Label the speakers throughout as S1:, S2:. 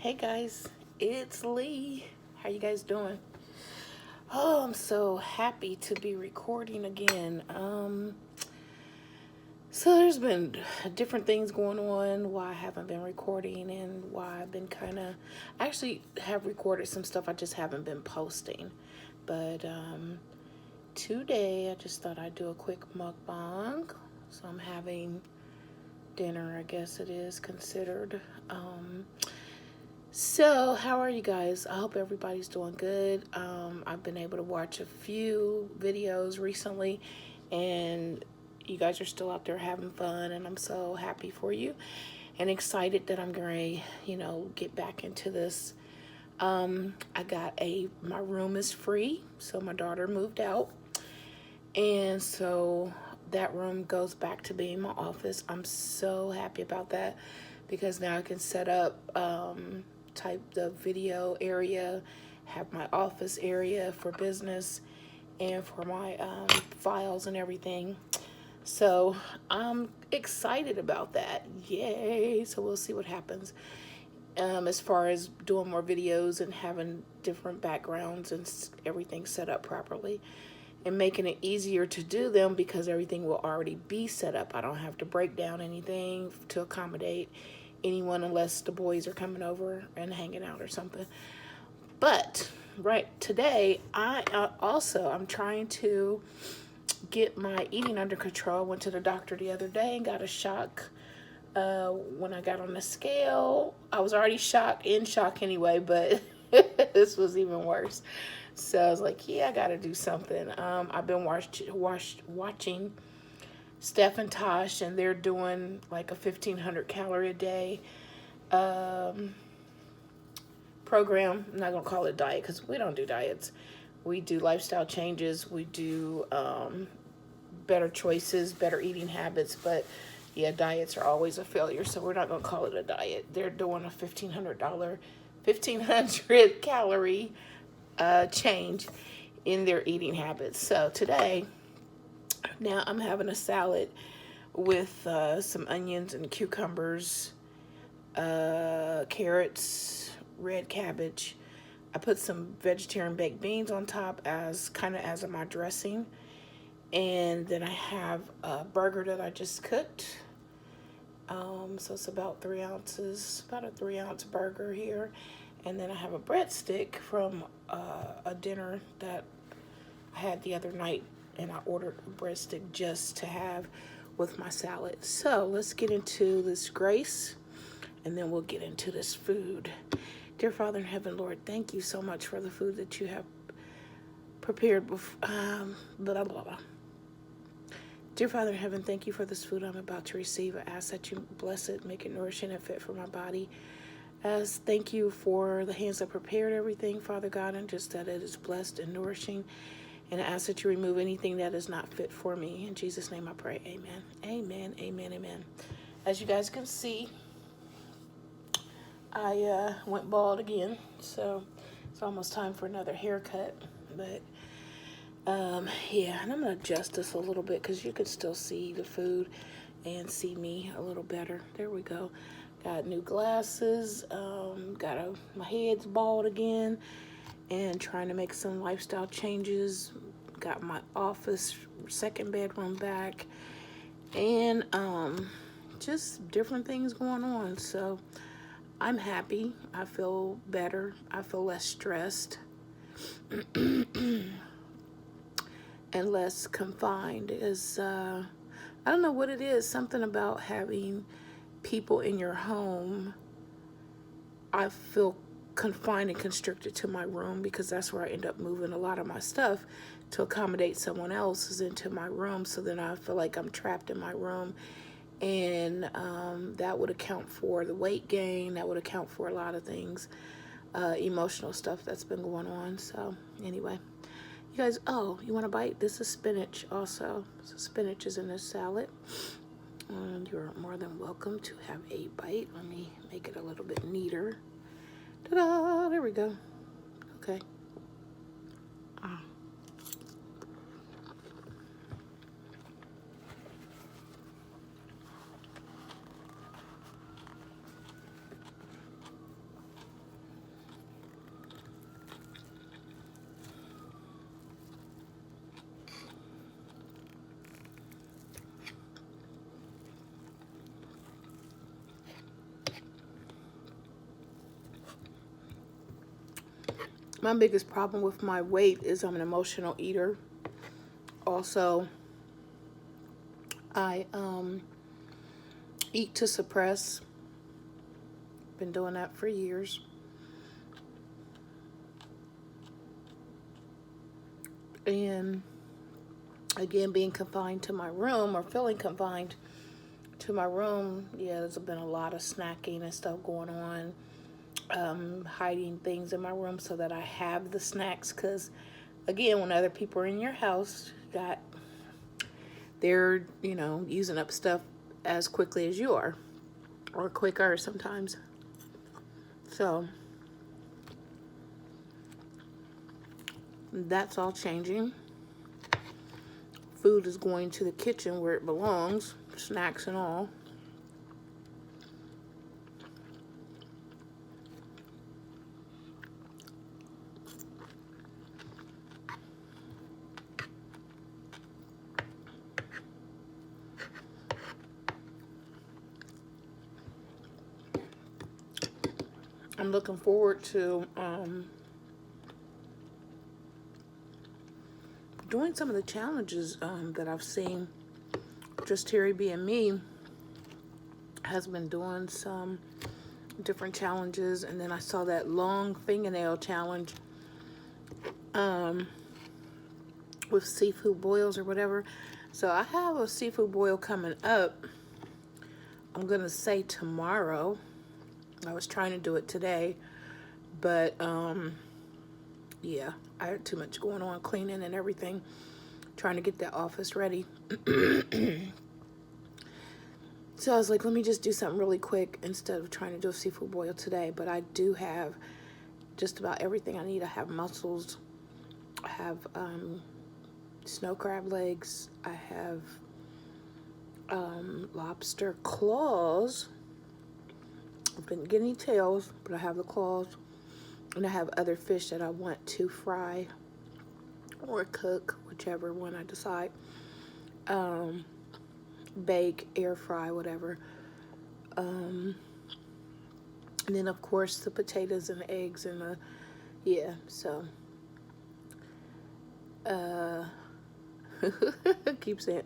S1: Hey guys, it's Lee. How you guys doing? Oh, I'm so happy to be recording again. So there's been different things going on why I haven't been recording and why I've been I actually have recorded some stuff, I just haven't been posting. But today I just thought I'd do a quick mukbang. So I'm having dinner, I guess it is considered. So, how are you guys? I hope everybody's doing good. I've been able to watch a few videos recently, and you guys are still out there having fun, and I'm so happy for you and excited that I'm going to, get back into this. My room is free, so my daughter moved out, and so that room goes back to being my office. I'm so happy about that because now I can set up type the video area, have my office area for business and for my files and everything. So I'm excited about that. Yay. So we'll see what happens. As far as doing more videos and having different backgrounds and everything set up properly and making it easier to do them because everything will already be set up. I don't have to break down anything to accommodate anyone unless the boys are coming over and hanging out or something. But right today, I'm trying to get my eating under control. I went to the doctor the other day and got a shock. When I got on the scale, I was already in shock anyway, but this was even worse. So I was like, yeah, I got to do something. I've been watching Steph and Tosh, and they're doing like a 1,500 calorie a day program. I'm not going to call it diet because we don't do diets. We do lifestyle changes. We do better choices, better eating habits. But yeah, diets are always a failure, so we're not going to call it a diet. They're doing a $1,500 calorie change in their eating habits. So today, now I'm having a salad with some onions and cucumbers, carrots, red cabbage. I put some vegetarian baked beans on top as my dressing. And then I have a burger that I just cooked. So it's about 3 ounces, about a 3 ounce burger here. And then I have a breadstick from a dinner that I had the other night, and I ordered a breadstick just to have with my salad. So let's get into this grace, and then we'll get into this food. Dear Father in heaven, Lord, thank you so much for the food that you have prepared. Blah, blah, blah. Dear Father in heaven, thank you for this food I'm about to receive. I ask that you bless it, make it nourishing and fit for my body. Thank you for the hands that prepared everything, Father God, and just that it is blessed and nourishing. And I ask that you remove anything that is not fit for me. In Jesus' name I pray, amen. Amen, amen, amen. As you guys can see, I went bald again, so it's almost time for another haircut. But yeah, and I'm going to adjust this a little bit because you can still see the food and see me a little better. There we go. Got new glasses, my head's bald again, and trying to make some lifestyle changes. Got my office, second bedroom back, and just different things going on. So I'm happy. I feel better. I feel less stressed and less confined. I don't know what it is, something about having people in your home. I feel confined and constricted to my room because that's where I end up moving a lot of my stuff to accommodate someone else's into my room. So then I feel like I'm trapped in my room, and that would account for the weight gain. That would account for a lot of things, emotional stuff that's been going on. So anyway, you guys, you want a bite? This is spinach also. So spinach is in this salad. And you're more than welcome to have a bite. Let me make it a little bit neater. Ta-da! There we go. Okay. My biggest problem with my weight is I'm an emotional eater. Also, I eat to suppress. Been doing that for years. And again, being confined to my room, or feeling confined to my room, yeah, there's been a lot of snacking and stuff going on. Hiding things in my room so that I have the snacks, because again, when other people are in your house, they're, using up stuff as quickly as you are, or quicker sometimes. So that's all changing. Food is going to the kitchen where it belongs, snacks and all. I'm looking forward to doing some of the challenges that I've seen. Just Terry being me has been doing some different challenges, and then I saw that long fingernail challenge with seafood boils or whatever. So I have a seafood boil coming up. I'm gonna say tomorrow. I was trying to do it today, but yeah, I had too much going on, cleaning and everything, trying to get that office ready. So I was like, let me just do something really quick instead of trying to do a seafood boil today. But I do have just about everything I need. I have mussels, I have snow crab legs, I have lobster claws. I didn't get any tails, but I have the claws. And I have other fish that I want to fry or cook, whichever one I decide. Bake, air fry, whatever. And then of course the potatoes and the eggs and the, yeah, so keep saying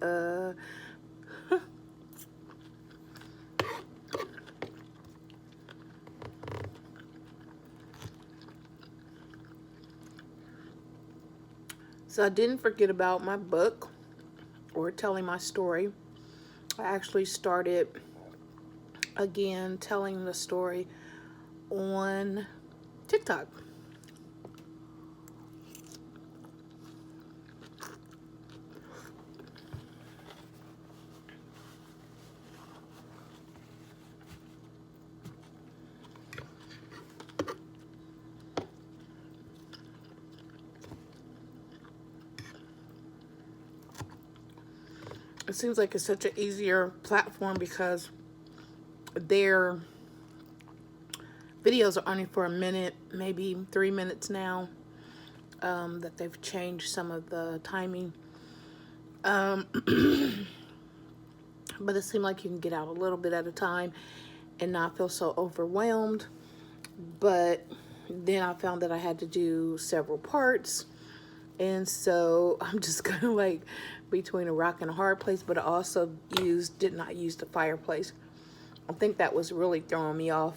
S1: so I didn't forget about my book or telling my story. I actually started again telling the story on TikTok. It seems like it's such an easier platform because their videos are only for a minute, maybe 3 minutes now, that they've changed some of the timing. But it seemed like you can get out a little bit at a time and not feel so overwhelmed. But then I found that I had to do several parts. And so I'm just kind of like between a rock and a hard place, but I also did not use the fireplace. I think that was really throwing me off.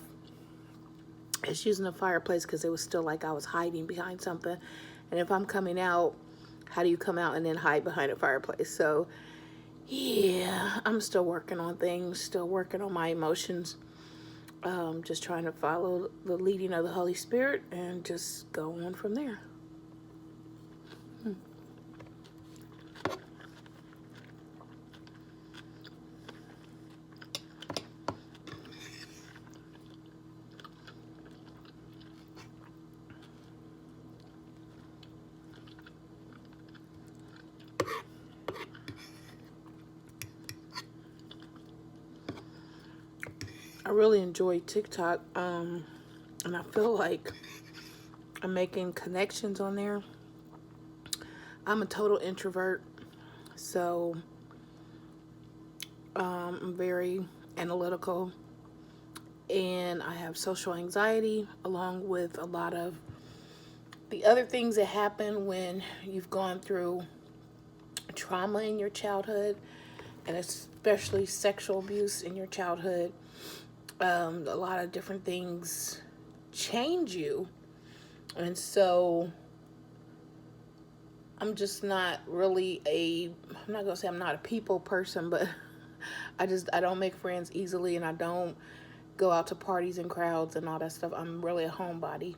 S1: It's using the fireplace because it was still like I was hiding behind something. And if I'm coming out, how do you come out and then hide behind a fireplace? So yeah, I'm still working on things, still working on my emotions. Just trying to follow the leading of the Holy Spirit and just go on from there. I really enjoy TikTok, and I feel like I'm making connections on there. I'm a total introvert, so I'm very analytical, and I have social anxiety along with a lot of the other things that happen when you've gone through trauma in your childhood, and especially sexual abuse in your childhood, a lot of different things change you. And so I'm just not really I'm not gonna say I'm not a people person, but I don't make friends easily, and I don't go out to parties and crowds and all that stuff. I'm really a homebody.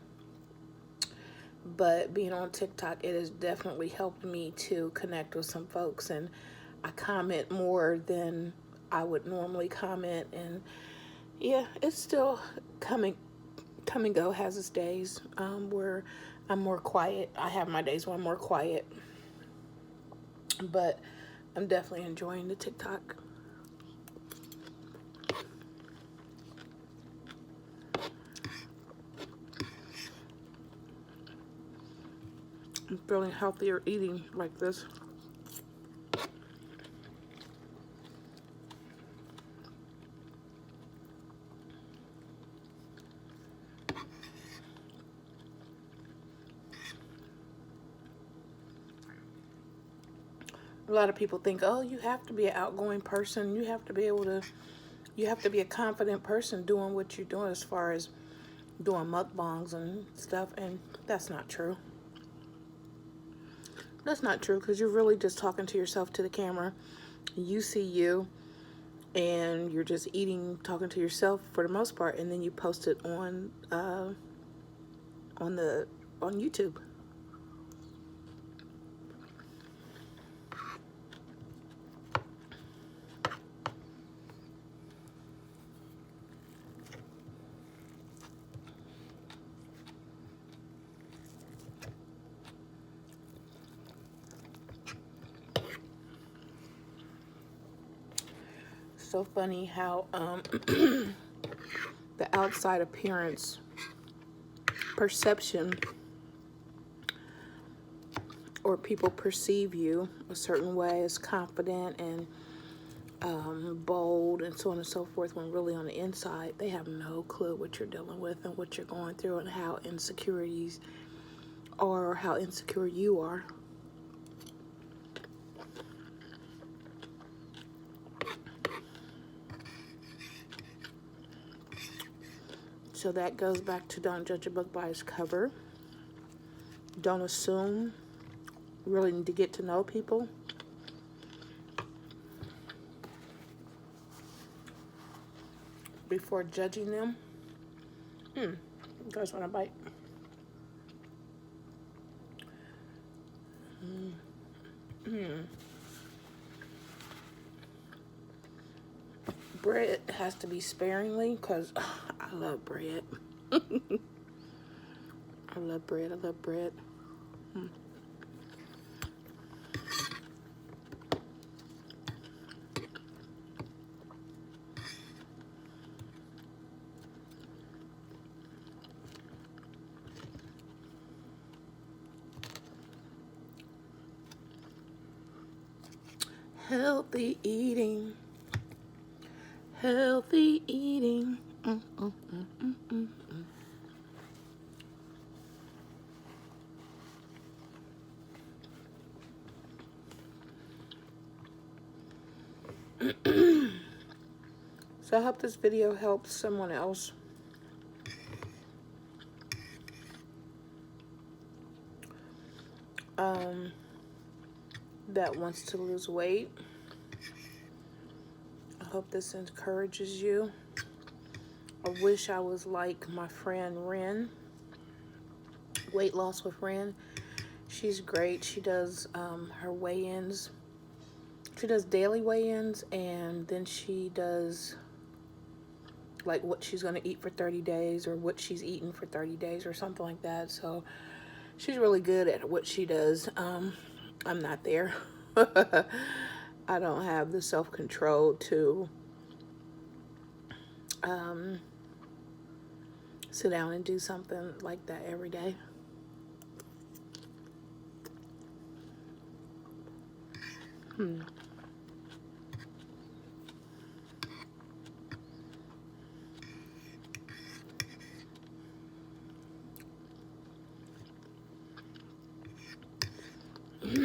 S1: But being on TikTok, it has definitely helped me to connect with some folks, and I comment more than I would normally comment. And yeah, it's still come and go, has its days where I'm more quiet. I have my days where I'm more quiet, but I'm definitely enjoying the TikTok. I'm feeling healthier eating like this. A lot of people think, oh, you have to be an outgoing person. You have to be a confident person doing what you're doing as far as doing mukbangs and stuff. And that's not true. That's not true, because you're really just talking to yourself, to the camera. You see you, and you're just eating, talking to yourself for the most part, and then you post it on YouTube. So funny how the outside appearance perception, or people perceive you a certain way as confident and bold and so on and so forth, when really on the inside they have no clue what you're dealing with and what you're going through and how insecurities or how insecure you are. So that goes back to don't judge a book by its cover. Don't assume. You really need to get to know people. Before judging them. You guys want a bite? Bread has to be sparingly, because I love bread. I love bread. I love bread. Healthy eating. Healthy eating. So I hope this video helps someone else. That wants to lose weight. I hope this encourages you. I wish I was like my friend Ren. Weight Loss with Ren. She's great. She does her weigh-ins. She does daily weigh-ins, and then she does like what she's going to eat for 30 days or what she's eaten for 30 days or something like that. So she's really good at what she does. I'm not there. I don't have the self-control to sit down and do something like that every day. I'm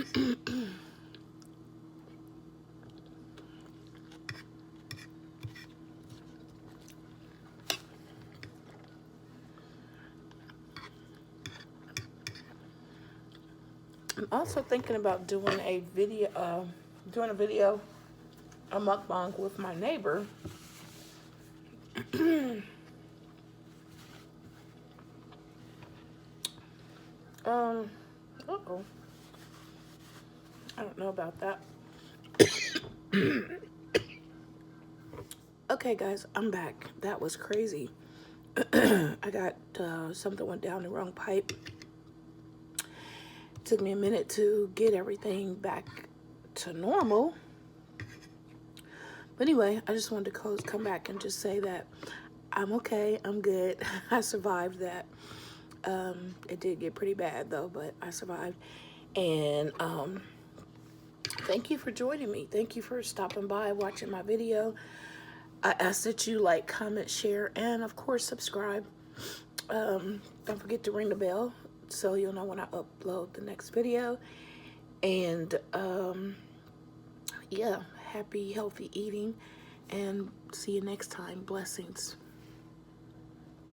S1: also thinking about doing a video, a mukbang with my neighbor. Um, uh-oh. I don't know about that. Okay, guys, I'm back. That was crazy. I got something went down the wrong pipe. Took me a minute to get everything back to normal. But anyway, I just wanted to come back and just say that I'm okay. I'm good. I survived that. It did get pretty bad though, but I survived. And thank you for joining me. Thank you for stopping by, watching my video. I ask that you like, comment, share, and of course subscribe. Don't forget to ring the bell so you'll know when I upload the next video. And yeah, happy, healthy eating, and see you next time. Blessings.